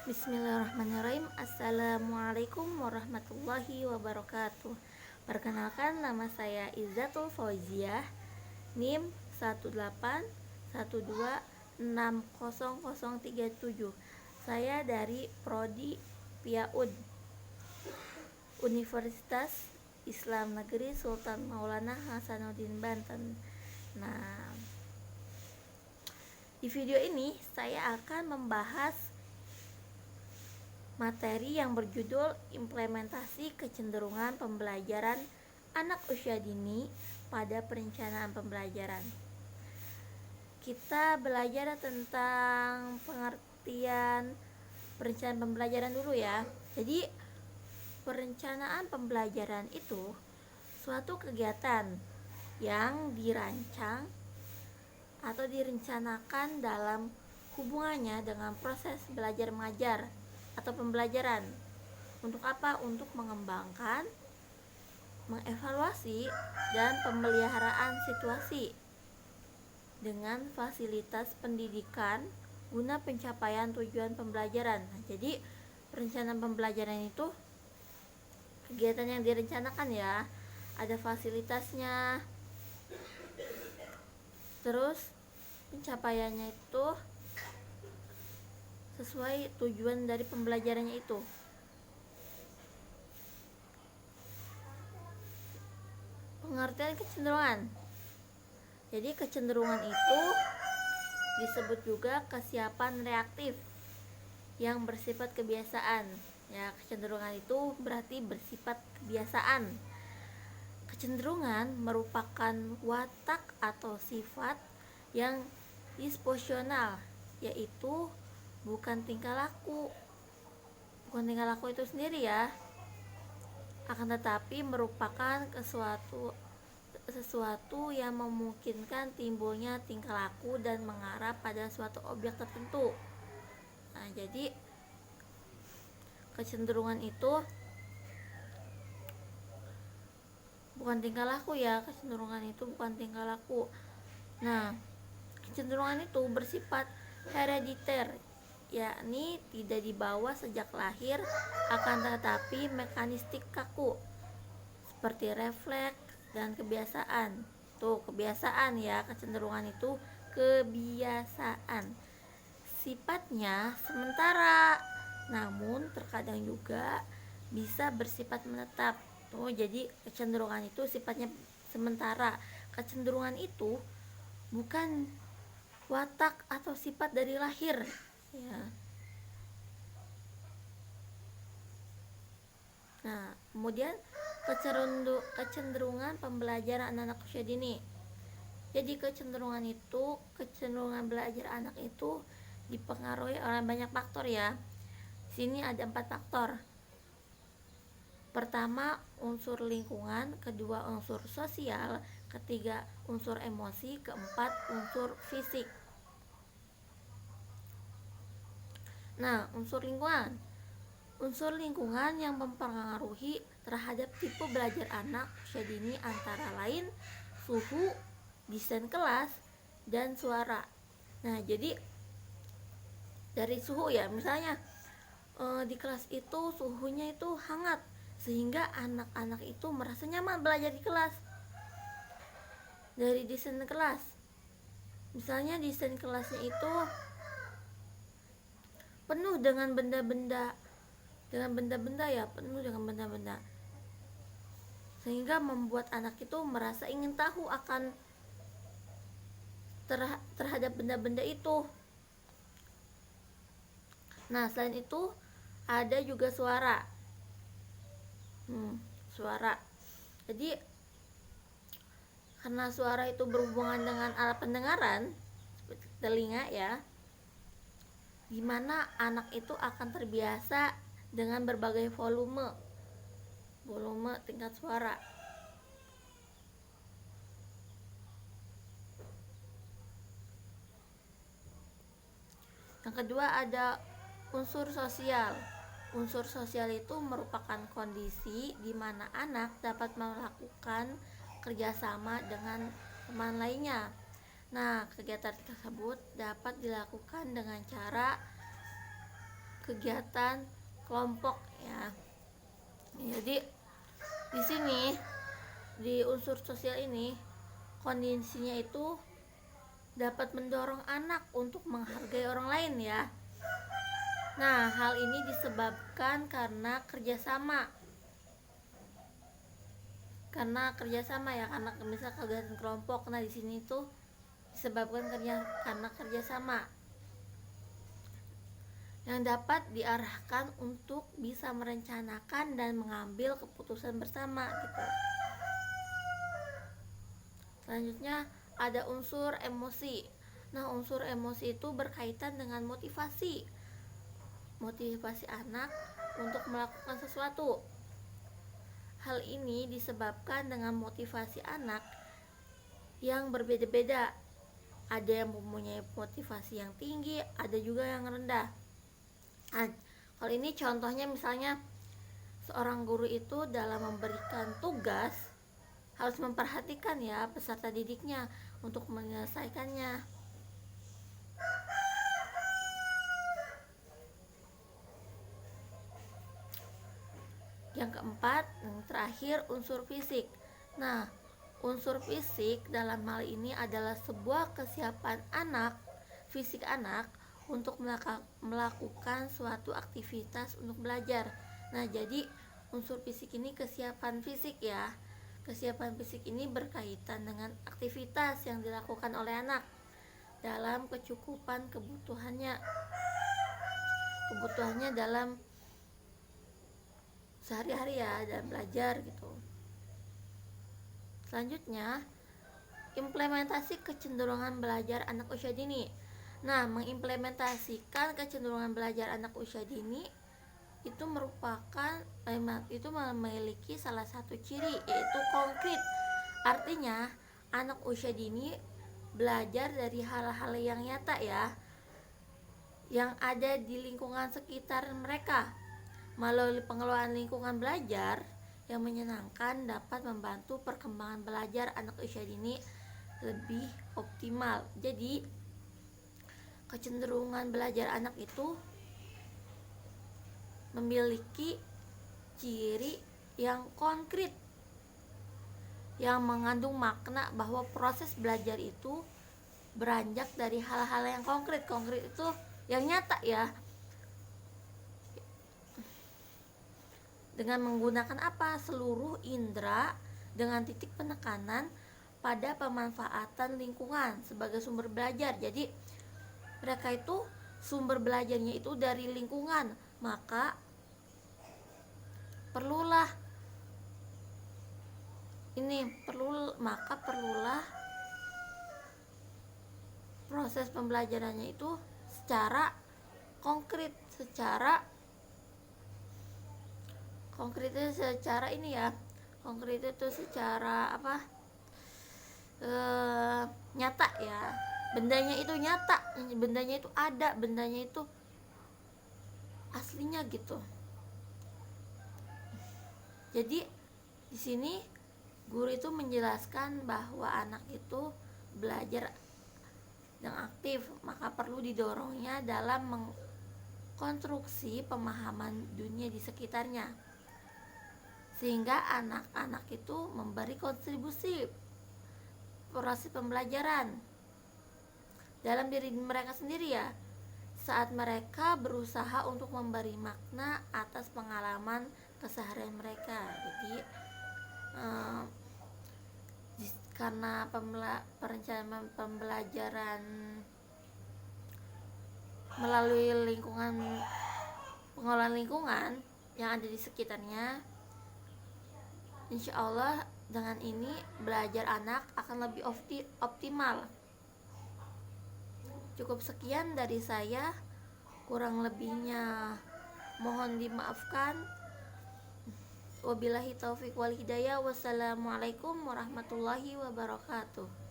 Bismillahirrahmanirrahim. Assalamualaikum warahmatullahi wabarakatuh. Perkenalkan, nama saya Izzatul Fauziah, NIM 181260037. Saya dari Prodi PIAUD, Universitas Islam Negeri Sultan Maulana Hasanuddin Banten. Nah, di video ini saya akan membahas materi yang berjudul implementasi kecenderungan pembelajaran anak usia dini pada perencanaan pembelajaran. Kita belajar tentang pengertian perencanaan pembelajaran dulu ya. Jadi, perencanaan pembelajaran itu suatu kegiatan yang dirancang atau direncanakan dalam hubungannya dengan proses belajar mengajar atau pembelajaran. Untuk apa? Untuk mengembangkan, mengevaluasi, dan pemeliharaan situasi dengan fasilitas pendidikan guna pencapaian tujuan pembelajaran. Nah, jadi perencanaan pembelajaran itu kegiatan yang direncanakan ya, ada fasilitasnya, terus pencapaiannya itu sesuai tujuan dari pembelajarannya itu. Pengertian kecenderungan. Jadi kecenderungan itu disebut juga kesiapan reaktif yang bersifat kebiasaan. Ya, kecenderungan itu berarti bersifat kebiasaan. Kecenderungan merupakan watak atau sifat yang disposisional, yaitu bukan tingkah laku itu sendiri ya, akan tetapi merupakan sesuatu yang memungkinkan timbulnya tingkah laku dan mengarah pada suatu objek tertentu. Nah, jadi kecenderungan itu bukan tingkah laku ya, Nah, kecenderungan itu bersifat herediter, yakni tidak dibawa sejak lahir, akan tetapi mekanistik kaku seperti refleks dan kebiasaan. Tuh, kebiasaan ya, kecenderungan itu kebiasaan. Sifatnya sementara, namun terkadang juga bisa bersifat menetap. Tuh, jadi kecenderungan itu sifatnya sementara. Kecenderungan itu bukan watak atau sifat dari lahir ya. Nah, kemudian kecenderungan pembelajaran anak usia dini. Jadi kecenderungan belajar anak itu dipengaruhi oleh banyak faktor ya. Sini ada 4 faktor. Pertama, unsur lingkungan, kedua unsur sosial, ketiga unsur emosi, keempat unsur fisik. Nah, unsur lingkungan yang mempengaruhi terhadap tipe belajar anak usia dini antara lain suhu, desain kelas, dan suara. Nah, jadi dari suhu ya, misalnya di kelas itu suhunya itu hangat sehingga anak-anak itu merasa nyaman belajar di kelas. Dari desain kelas, misalnya desain kelasnya itu penuh dengan benda-benda sehingga membuat anak itu merasa ingin tahu akan terhadap benda-benda itu. Nah, selain itu ada juga suara. Jadi karena suara itu berhubungan dengan alat pendengaran seperti telinga ya, di mana anak itu akan terbiasa dengan berbagai volume tingkat suara. Yang kedua ada unsur sosial. Unsur sosial itu merupakan kondisi di mana anak dapat melakukan kerjasama dengan teman lainnya. Nah, kegiatan tersebut dapat dilakukan dengan cara kegiatan kelompok ya. Jadi di sini di unsur sosial ini kondisinya itu dapat mendorong anak untuk menghargai orang lain ya. Nah, hal ini disebabkan karena kerjasama ya, karena misal kegiatan kelompok. Nah, di sini tuh disebabkan karena kerjasama yang dapat diarahkan untuk bisa merencanakan dan mengambil keputusan bersama gitu. Selanjutnya ada unsur emosi. Nah, unsur emosi itu berkaitan dengan motivasi anak untuk melakukan sesuatu. Hal ini disebabkan dengan motivasi anak yang berbeda-beda. Ada yang mempunyai motivasi yang tinggi, ada juga yang rendah. Nah, kalau ini contohnya misalnya seorang guru itu dalam memberikan tugas harus memperhatikan ya peserta didiknya untuk menyelesaikannya. Yang keempat, yang terakhir, unsur fisik. Nah, unsur fisik dalam hal ini adalah sebuah kesiapan fisik anak untuk melakukan suatu aktivitas untuk belajar. Nah, jadi unsur fisik ini kesiapan fisik ya. Kesiapan fisik ini berkaitan dengan aktivitas yang dilakukan oleh anak dalam kecukupan kebutuhannya dalam sehari-hari ya, dalam belajar gitu. Selanjutnya, implementasi kecenderungan belajar anak usia dini. Nah, mengimplementasikan kecenderungan belajar anak usia dini itu memiliki salah satu ciri, yaitu konkret. Artinya, anak usia dini belajar dari hal-hal yang nyata ya, yang ada di lingkungan sekitar mereka. Melalui pengelolaan lingkungan belajar yang menyenangkan dapat membantu perkembangan belajar anak usia dini lebih optimal. Jadi, kecenderungan belajar anak itu memiliki ciri yang konkret yang mengandung makna bahwa proses belajar itu beranjak dari hal-hal yang konkret itu yang nyata ya. Dengan menggunakan seluruh indera dengan titik penekanan pada pemanfaatan lingkungan sebagai sumber belajar. Jadi mereka itu sumber belajarnya itu dari lingkungan, maka perlulah proses pembelajarannya itu secara konkret, secara nyata ya. Bendanya itu nyata, bendanya itu ada, bendanya itu aslinya gitu. Jadi di sini guru itu menjelaskan bahwa anak itu belajar yang aktif, maka perlu didorongnya dalam mengkonstruksi pemahaman dunia di sekitarnya, sehingga anak-anak itu memberi kontribusi proses pembelajaran dalam diri mereka sendiri ya, saat mereka berusaha untuk memberi makna atas pengalaman keseharian mereka. Jadi karena perencanaan pembelajaran melalui pengelolaan lingkungan yang ada di sekitarnya, insya Allah dengan ini belajar anak akan lebih optimal. Cukup sekian dari saya, kurang lebihnya mohon dimaafkan. Wabillahi taufiq wal hidayah. Wassalamualaikum warahmatullahi wabarakatuh.